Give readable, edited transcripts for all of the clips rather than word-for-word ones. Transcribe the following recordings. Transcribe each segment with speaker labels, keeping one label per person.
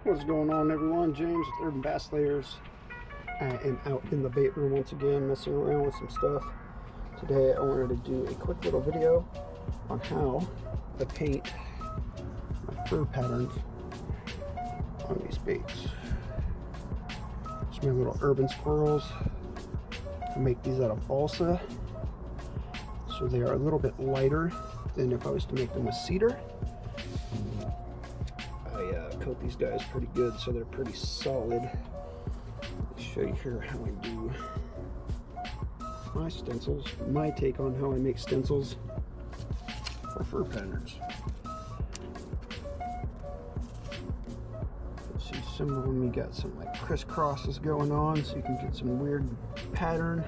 Speaker 1: What's going on, everyone? James with Urban Bass Layers. I am out in the bait room once again, messing around with some stuff. Today I wanted to do a quick little video on how to paint my fur patterns on these baits. It's my little urban squirrels. I make these out of balsa, so they are a little bit lighter than if I was to make them with cedar. I coat these guys pretty good so they're pretty solid. I'll show you here how I do my stencils, my take on how I make stencils for fur patterns. See, some of them you got some like crisscrosses going on, so you can get some weird pattern.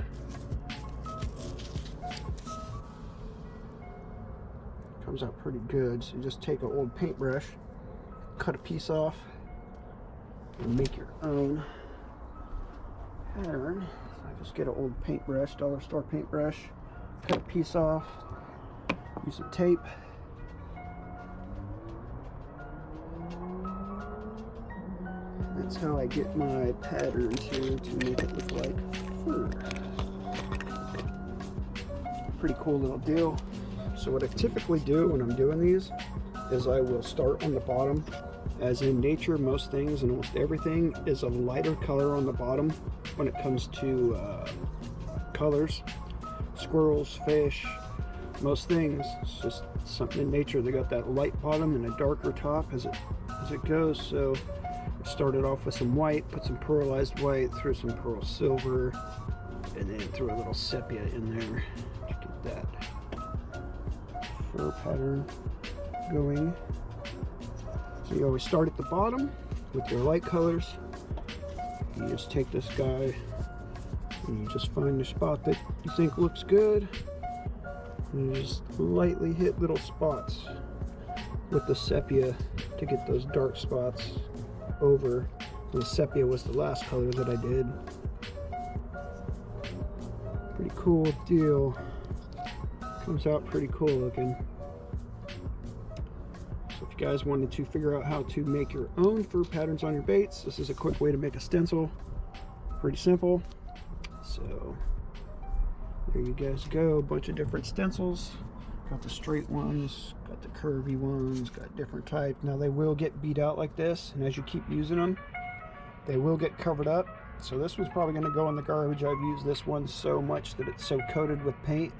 Speaker 1: Comes out pretty good. So you just take an old paintbrush, cut a piece off, and make your own pattern. I just get an old paintbrush, dollar store paintbrush, cut a piece off, use some tape. That's how I get my patterns here to make it look like fur. Pretty cool little deal. So what I typically do when I'm doing these is I will start on the bottom. As in nature, most things and almost everything is a lighter color on the bottom when it comes to colors. Squirrels, fish, most things, it's just something in nature. They got that light bottom and a darker top as it goes. So I started off with some white, put some pearlized white, threw some pearl silver, and then threw a little sepia in there to get that fur pattern going. So you always start at the bottom with your light colors. You just take this guy and you just find the spot that you think looks good, and you just lightly hit little spots with the sepia to get those dark spots over. The sepia was the last color that I did. Pretty cool deal. Comes out pretty cool looking. So if you guys wanted to figure out how to make your own fur patterns on your baits, this is a quick way to make a stencil. Pretty simple. So there you guys go, a bunch of different stencils. Got the straight ones, got the curvy ones, got different types. Now they will get beat out like this, and as you keep using them, they will get covered up. So this one's probably going to go in the garbage. I've used this one so much that it's so coated with paint,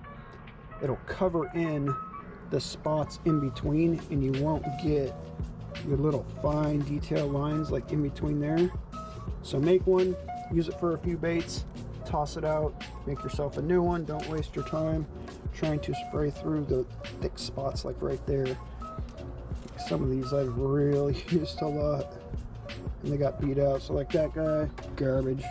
Speaker 1: it'll cover in the spots in between, and you won't get your little fine detail lines like in between there. So make one, use it for a few baits, toss it out, make yourself a new one. Don't waste your time trying to spray through the thick spots like right there. Some of these I've really used a lot and they got beat out. So like that guy, garbage.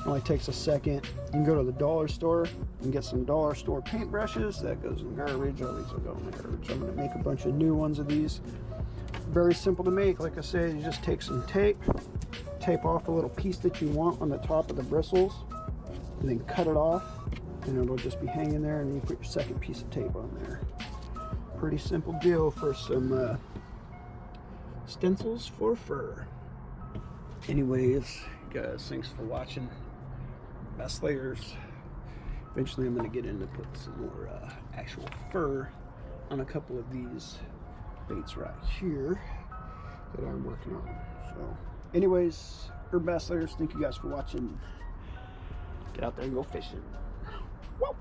Speaker 1: Only takes a second. You can go to the dollar store and get some dollar store paintbrushes. That goes in garbage. All these will go in the garbage. I'm going to make a bunch of new ones of these. Very simple to make. Like I said, you just take some tape off a little piece that you want on the top of the bristles, and then cut it off, and it'll just be hanging there, and you put your second piece of tape on there. Pretty simple deal for some stencils for fur. Anyways, guys, thanks for watching Bass Layers. Eventually I'm going to get in to put some more actual fur on a couple of these baits right here that I'm working on. So anyways, Urban Bass Layers, thank you guys for watching. Get out there and go fishing. Whoa.